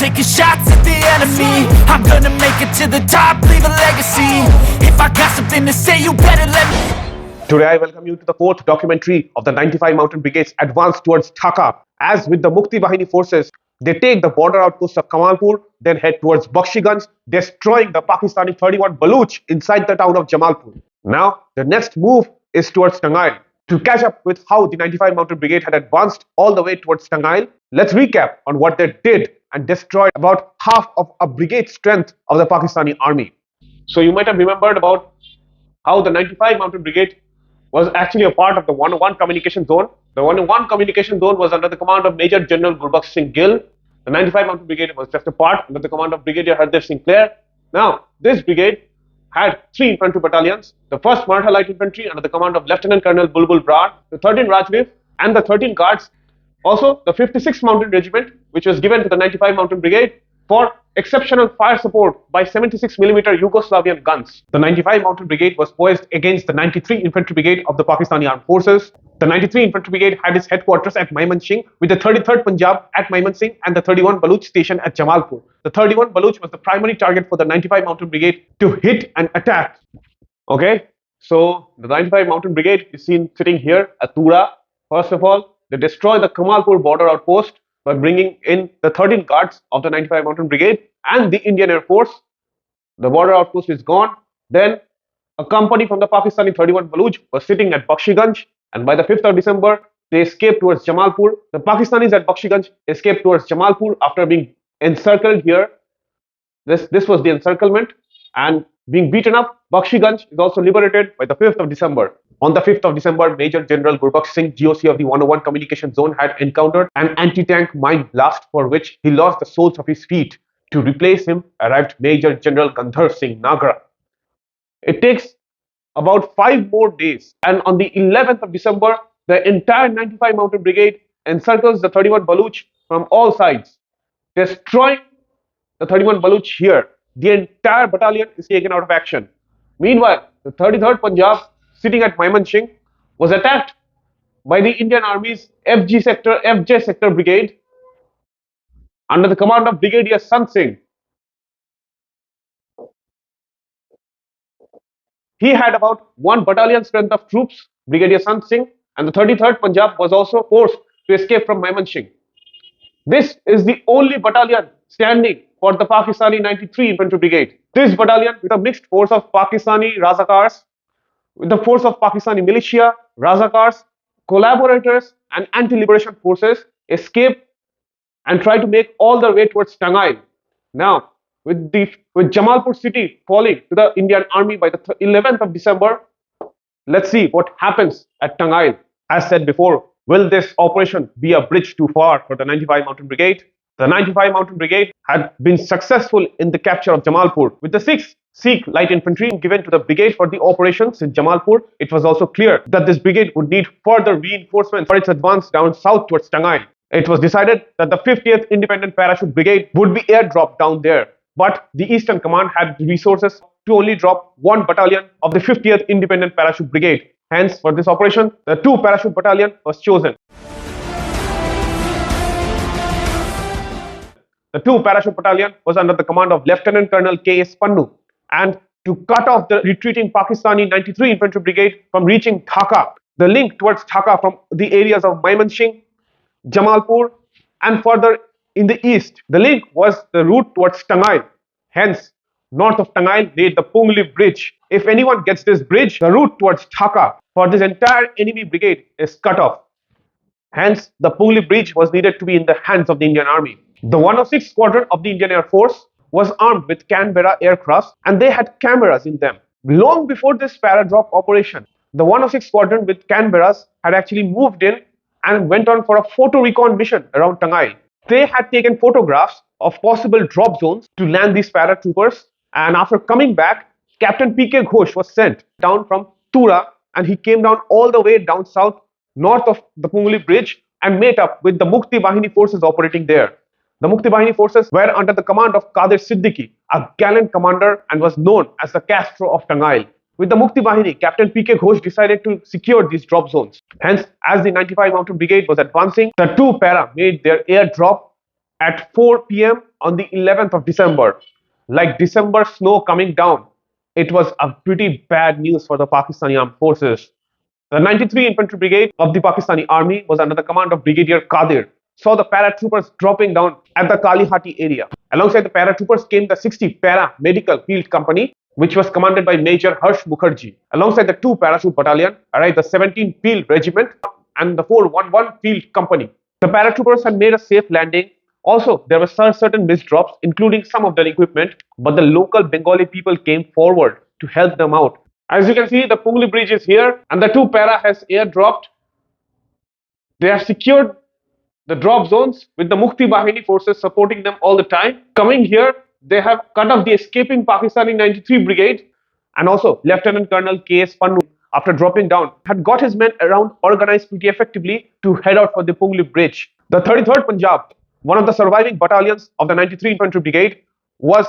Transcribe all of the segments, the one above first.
taking shots at the enemy. I'm gonna make it to the top, leave a legacy. If I got something to say, you better let me. Today I welcome you to the fourth documentary of the 95 Mountain Brigades advance towards Dhaka. As with the Mukti Bahini forces, they take the border outpost of Kamalpur, then head towards Bakshiganj, destroying the Pakistani 31 Baluch inside the town of Jamalpur. Now, the next move is towards Tangail. To catch up with how the 95 Mountain Brigade had advanced all the way towards Tangail, let's recap on what they did and destroyed about half of a brigade strength of the Pakistani army. So you might have remembered about how the 95 Mountain Brigade was actually a part of the 101 communication zone. The 101 communication zone was under the command of Major General Gurbakh Singh Gill. The 95 Mountain Brigade was just a part under the command of Brigadier Hardev Singh Clare. Now, this brigade had 3 infantry battalions: the 1st Maratha Light Infantry under the command of Lieutenant Colonel Bulbul Brar, the 13 Rajveer, and the 13 Guards. Also, the 56th Mountain Regiment, which was given to the 95 Mountain Brigade for exceptional fire support by 76mm Yugoslavian guns. The 95 Mountain Brigade was poised against the 93 Infantry Brigade of the Pakistani Armed Forces. The 93 Infantry Brigade had its headquarters at Maimansingh, with the 33rd Punjab at Maimansingh and the 31 Baluch station at Jamalpur. The 31 Baluch was the primary target for the 95 Mountain Brigade to hit and attack. Okay, so the 95 Mountain Brigade is seen sitting here at Tura. First of all, they destroy the Kamalpur border outpost by bringing in the 13 guards of the 95 Mountain Brigade and the Indian Air Force. The border outpost is gone. Then a company from the Pakistani 31 Baluch was sitting at Bakshiganj, and by the 5th of December, they escaped towards Jamalpur. The Pakistanis at Bakshiganj escaped towards Jamalpur after being encircled here. This was the encirclement, and being beaten up, Bakshiganj is also liberated by the 5th of December. On the 5th of December, Major General Gurbakh Singh, GOC of the 101 communication zone, had encountered an anti-tank mine blast for which he lost the soles of his feet. To replace him arrived Major General Gandhar Singh Nagra. It takes about 5 more days, and on the 11th of December, the entire 95 Mountain Brigade encircles the 31 Baluch from all sides, destroying the 31 Baluch here. The entire battalion is taken out of action. Meanwhile, the 33rd Punjab, sitting at Maimansingh, was attacked by the Indian Army's FJ sector brigade under the command of Brigadier Sant Singh. He had about 1 battalion strength of troops, Brigadier Sant Singh, and the 33rd Punjab was also forced to escape from Maimansingh. This is the only battalion standing for the Pakistani 93 Infantry Brigade. This battalion, with a mixed force of Pakistani Razakars, with the force of Pakistani militia, Razakars, collaborators, and anti-liberation forces, escaped and tried to make all their way towards Tangail. Now, with Jamalpur city falling to the Indian Army by the 11th of December, let's see what happens at Tangail. As said before, will this operation be a bridge too far for the 95 Mountain Brigade? The 95 Mountain Brigade had been successful in the capture of Jamalpur. With the 6th Sikh Light Infantry given to the brigade for the operations in Jamalpur, it was also clear that this brigade would need further reinforcements for its advance down south towards Tangail. It was decided that the 50th Independent Parachute Brigade would be airdropped down there, but the Eastern Command had the resources to only drop 1 battalion of the 50th Independent Parachute Brigade. Hence, for this operation, the 2 Parachute Battalion was chosen. The 2 Parachute Battalion was under the command of Lieutenant Colonel K.S. Pannu, and to cut off the retreating Pakistani 93 Infantry Brigade from reaching Dhaka, the link towards Dhaka from the areas of Maimansingh, Jamalpur, and further in the east, the link was the route towards Tangail. Hence, north of Tangail laid the Poongli bridge. If anyone gets this bridge, the route towards Dhaka for this entire enemy brigade is cut off. Hence, the Poongli bridge was needed to be in the hands of the Indian Army. The 106th Squadron of the Indian Air Force was armed with Canberra aircrafts, and they had cameras in them. Long before this Paradrop operation, the 106th Squadron with Canberras had actually moved in and went on for a photo recon mission around Tangail. They had taken photographs of possible drop zones to land these paratroopers, and after coming back, Captain P.K. Ghosh was sent down from Tura, and he came down all the way down south, north of the Poongli bridge, and met up with the Mukti Bahini forces operating there. The Mukti Bahini forces were under the command of Qadir Siddiqui, a gallant commander, and was known as the Castro of Tangail. With the Mukti Bahini, Captain P.K. Ghosh decided to secure these drop zones. Hence, as the 95 Mountain Brigade was advancing, the 2 para made their airdrop at 4 p.m. on the 11th of December. Like December snow coming down, it was a pretty bad news for the Pakistani armed forces. The 93 Infantry Brigade of the Pakistani Army was under the command of Brigadier Qadir, saw the paratroopers dropping down at the Kalihati area. Alongside the paratroopers came the 60 Para Medical Field Company, which was commanded by Major Harsh Mukherjee. Alongside the 2 Parachute Battalion arrived the 17 Field Regiment and the 411 Field Company. The paratroopers had made a safe landing. Also, there were certain misdrops, including some of their equipment, but the local Bengali people came forward to help them out. As you can see, the Poongli bridge is here, and the 2 Para has airdropped. They have secured the drop zones with the Mukti Bahini forces supporting them all the time. Coming here, they have cut off the escaping Pakistani 93 Brigade, and also Lieutenant Colonel K.S. Pannu, after dropping down, had got his men around organized pretty effectively to head out for the Poongli bridge. The 33rd Punjab, one of the surviving battalions of the 93 Infantry Brigade, was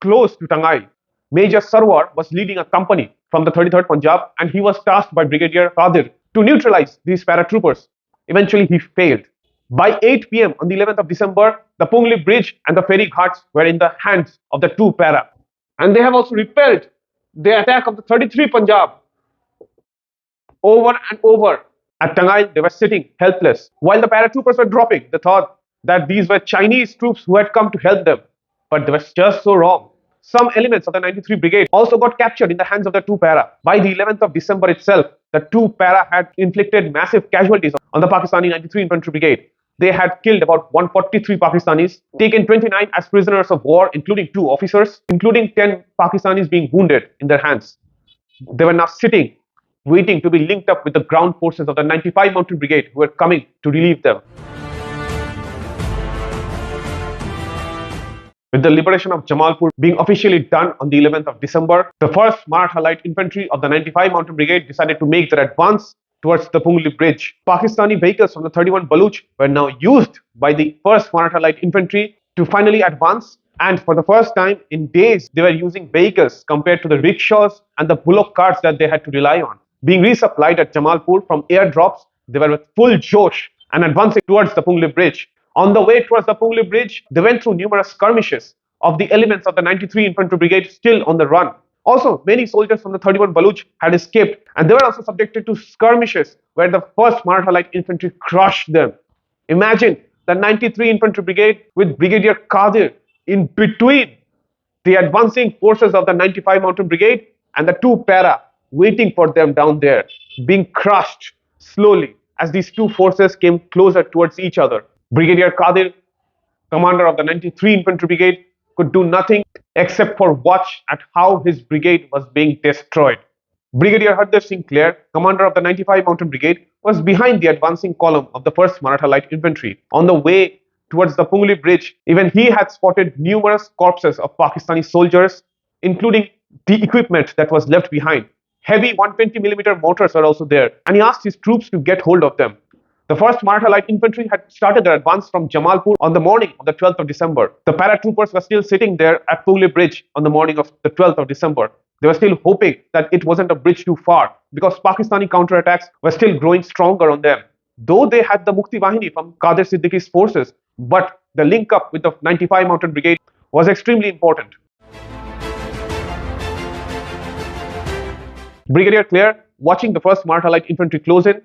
close to Tangail. Major Sarwar was leading a company from the 33rd Punjab, and he was tasked by Brigadier Qadir to neutralize these paratroopers. Eventually, he failed. By 8 p.m. on the 11th of December, the Poongli bridge and the ferry ghats were in the hands of the 2 Para. And they have also repelled the attack of the 33 Punjab. Over and over at Tangail, they were sitting helpless. While the paratroopers were dropping, they thought that these were Chinese troops who had come to help them. But they were just so wrong. Some elements of the 93 Brigade also got captured in the hands of the 2 Para. By the 11th of December itself, the 2 Para had inflicted massive casualties on the Pakistani 93 Infantry Brigade. They had killed about 143 Pakistanis, taken 29 as prisoners of war, including 2 officers, including 10 Pakistanis being wounded in their hands. They were now sitting, waiting to be linked up with the ground forces of the 95 Mountain Brigade who were coming to relieve them. With the liberation of Jamalpur being officially done on the 11th of December, the 1st Maratha Light Infantry of the 95 Mountain Brigade decided to make their advance towards the Poongli bridge. Pakistani vehicles from the 31 Baluch were now used by the 1st Maratha Light Infantry to finally advance, and for the first time in days, they were using vehicles compared to the rickshaws and the bullock carts that they had to rely on. Being resupplied at Jamalpur from airdrops, they were with full josh and advancing towards the Poongli bridge. On the way towards the Poongli bridge, they went through numerous skirmishes of the elements of the 93 Infantry Brigade still on the run. Also, many soldiers from the 31 Baluch had escaped, and they were also subjected to skirmishes where the 1st Maratha Light Infantry crushed them. Imagine the 93 Infantry Brigade with Brigadier Qadir in between the advancing forces of the 95 Mountain Brigade and the 2 Para waiting for them down there, being crushed slowly as these 2 forces came closer towards each other. Brigadier Qadir, commander of the 93 Infantry Brigade, could do nothing except for watch at how his brigade was being destroyed. Brigadier Hardev Singh Clare, commander of the 95 Mountain Brigade, was behind the advancing column of the 1st Maratha Light Infantry. On the way towards the Poongli bridge, even he had spotted numerous corpses of Pakistani soldiers, including the equipment that was left behind. Heavy 120mm mortars were also there, and he asked his troops to get hold of them. The 1st Maratha Light Infantry had started their advance from Jamalpur on the morning of the 12th of December. The paratroopers were still sitting there at Poongli bridge on the morning of the 12th of December. They were still hoping that it wasn't a bridge too far, because Pakistani counterattacks were still growing stronger on them. Though they had the Mukti Bahini from Qadir Siddiqui's forces, but the link up with the 95 Mountain Brigade was extremely important. Brigadier Clare, watching the 1st Maratha Light Infantry close in,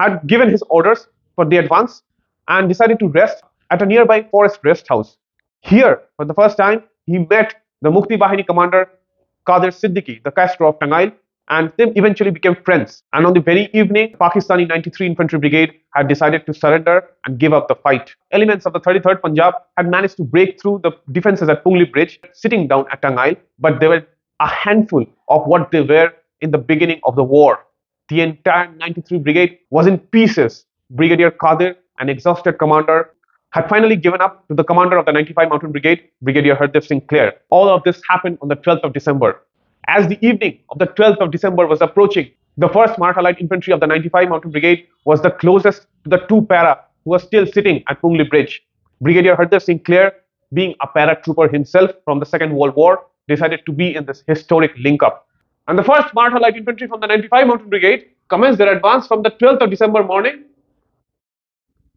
had given his orders for the advance and decided to rest at a nearby forest rest house. Here, for the first time, he met the Mukti Bahini commander Qadir Siddiqui, the Castro of Tangail, and they eventually became friends. And on the very evening, Pakistani 93 Infantry Brigade had decided to surrender and give up the fight. Elements of the 33rd Punjab had managed to break through the defenses at Poongli bridge, sitting down at Tangail, but they were a handful of what they were in the beginning of the war. The entire 93 Brigade was in pieces. Brigadier Qadir, an exhausted commander, had finally given up to the commander of the 95 Mountain Brigade, Brigadier Hardev Singh Clare. All of this happened on the 12th of December. As the evening of the 12th of December was approaching, the 1st Maratha Light Infantry of the 95 Mountain Brigade was the closest to the 2 Para who were still sitting at Poongli bridge. Brigadier Hardev Singh Clare, being a paratrooper himself from the Second World War, decided to be in this historic link-up. And the 1st Maratha Light Infantry from the 95 Mountain Brigade commenced their advance from the 12th of December morning.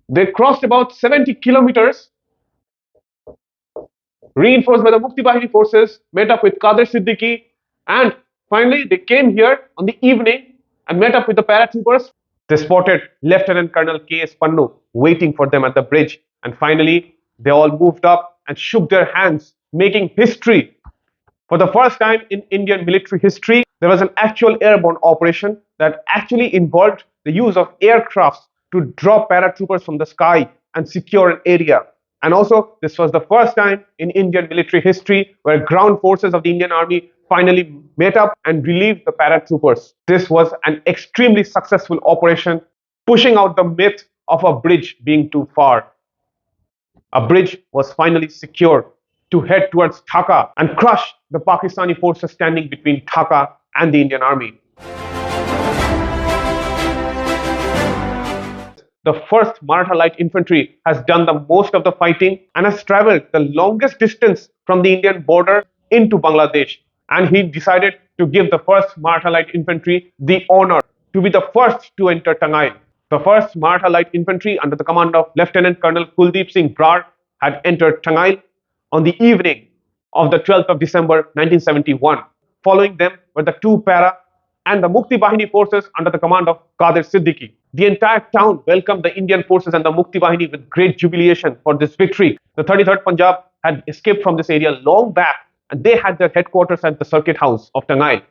They crossed about 70 kilometers reinforced by the Mukti Bahini forces, met up with Qadir Siddiqui, and finally they came here on the evening and met up with the paratroopers. They spotted Lieutenant Colonel K.S. Pannu waiting for them at the bridge, and finally they all moved up and shook their hands, making history. For the first time in Indian military history, there was an actual airborne operation that actually involved the use of aircrafts to drop paratroopers from the sky and secure an area. And also, this was the first time in Indian military history where ground forces of the Indian Army finally met up and relieved the paratroopers. This was an extremely successful operation, pushing out the myth of a bridge being too far. A bridge was finally secured to head towards Dhaka and crush the Pakistani forces standing between Dhaka and the Indian Army. The 1st Maratha Light Infantry has done the most of the fighting and has traveled the longest distance from the Indian border into Bangladesh. And he decided to give the 1st Maratha Light Infantry the honor to be the first to enter Tangail. The 1st Maratha Light Infantry under the command of Lieutenant Colonel Kuldeep Singh Brar had entered Tangail on the evening of the 12th of December 1971. Following them were the 2 Para and the Mukti Bahini forces under the command of Qadir Siddiqui. The entire town welcomed the Indian forces and the Mukti Bahini with great jubilation for this victory. The 33rd Punjab had escaped from this area long back, and they had their headquarters at the circuit house of Tangail.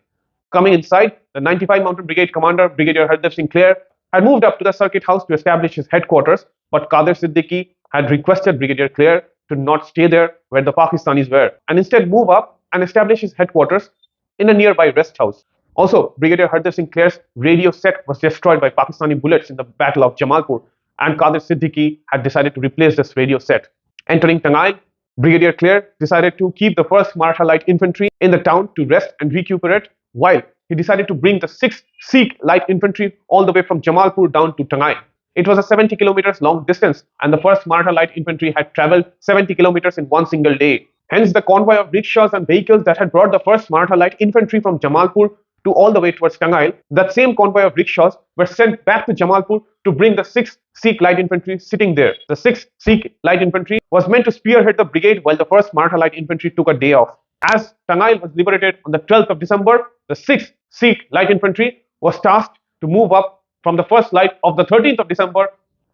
Coming inside, the 95 Mountain Brigade commander, Brigadier Hardev Singh Clare, had moved up to the circuit house to establish his headquarters, but Qadir Siddiqui had requested Brigadier Clare to not stay there where the Pakistanis were, and instead move up and establish his headquarters in a nearby rest house. Also, Brigadier Hardev Singh Clare's radio set was destroyed by Pakistani bullets in the Battle of Jamalpur, and Qadir Siddiqui had decided to replace this radio set. Entering Tangail, Brigadier Clare decided to keep the 1st Maratha Light Infantry in the town to rest and recuperate, while he decided to bring the 6th Sikh Light Infantry all the way from Jamalpur down to Tangail. It was a 70 kilometers long distance, and the 1st Maratha Light Infantry had traveled 70 kilometers in one single day. Hence, the convoy of rickshaws and vehicles that had brought the 1st Maratha Light Infantry from Jamalpur to all the way towards Tangail, that same convoy of rickshaws were sent back to Jamalpur to bring the 6th Sikh Light Infantry sitting there. The 6th Sikh Light Infantry was meant to spearhead the brigade while the 1st Maratha Light Infantry took a day off. As Tangail was liberated on the 12th of December, the 6th Sikh Light Infantry was tasked to move up from the first light of the 13th of December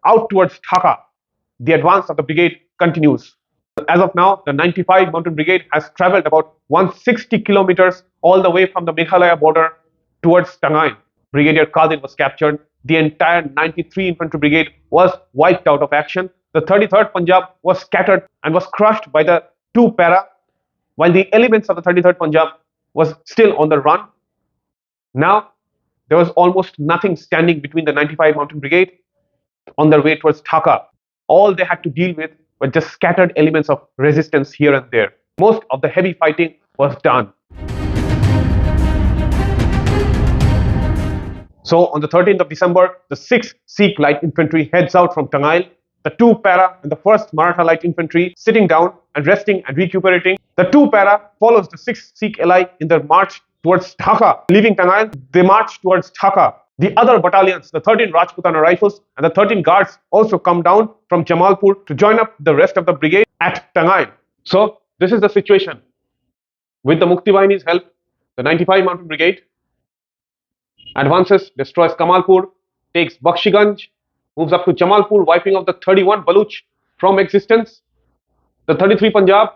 out towards Dhaka. The advance of the brigade continues. As of now, the 95 Mountain Brigade has traveled about 160 kilometers all the way from the Meghalaya border towards Tangail. Brigadier Qadir was captured. The entire 93 Infantry Brigade was wiped out of action. The 33rd Punjab was scattered and was crushed by the 2 Para, while the elements of the 33rd Punjab was still on the run. Now, there was almost nothing standing between the 95 Mountain Brigade on their way towards Dhaka. All they had to deal with were just scattered elements of resistance here and there. Most of the heavy fighting was done. So on the 13th of December, the 6th Sikh Light Infantry heads out from Tangail. The 2 Para and the 1st Maratha Light Infantry sitting down and resting and recuperating. The 2 Para follows the 6th Sikh Ally in their march towards Dhaka. Leaving Tangail, they march towards Dhaka. The other battalions, the 13 Rajputana Rifles and the 13 Guards, also come down from Jamalpur to join up the rest of the brigade at Tangail. So this is the situation. With the Mukti Bahini's help, the 95 Mountain Brigade advances, destroys Kamalpur, takes Bakshiganj, moves up to Jamalpur, wiping out the 31 Baluch from existence. The 33 Punjab,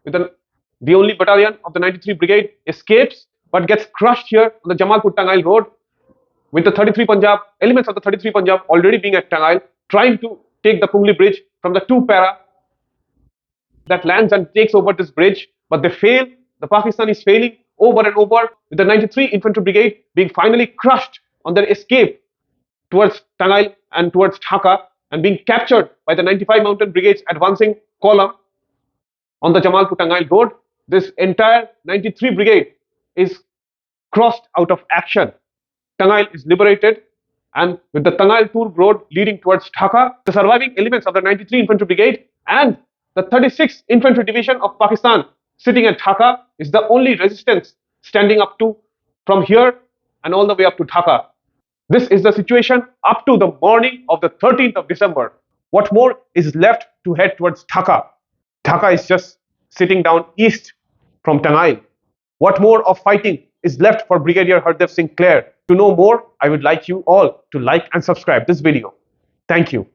with the only battalion of the 93 Brigade, escapes but gets crushed here on the Jamalpur-Tangail road, with the 33 Punjab, elements of the 33 Punjab already being at Tangail, trying to take the Poongli bridge from the 2 Para that lands and takes over this bridge, but they fail. The Pakistanis failing over and over, with the 93 Infantry Brigade being finally crushed on their escape towards Tangail and towards Dhaka, and being captured by the 95 Mountain Brigade's advancing column on the Jamalpur-Tangail road. This entire 93 Brigade is crossed out of action. Tangail is liberated, and with the Tangail-Tur road leading towards Dhaka, the surviving elements of the 93 Infantry Brigade and the 36th Infantry Division of Pakistan sitting at Dhaka is the only resistance standing up to from here and all the way up to Dhaka. This is the situation up to the morning of the 13th of December. What more is left to head towards Dhaka? Dhaka is just sitting down east from Tangail. What more of fighting is left for Brigadier Hardev Singh Clare? To know more, I would like you all to like and subscribe this video. Thank you.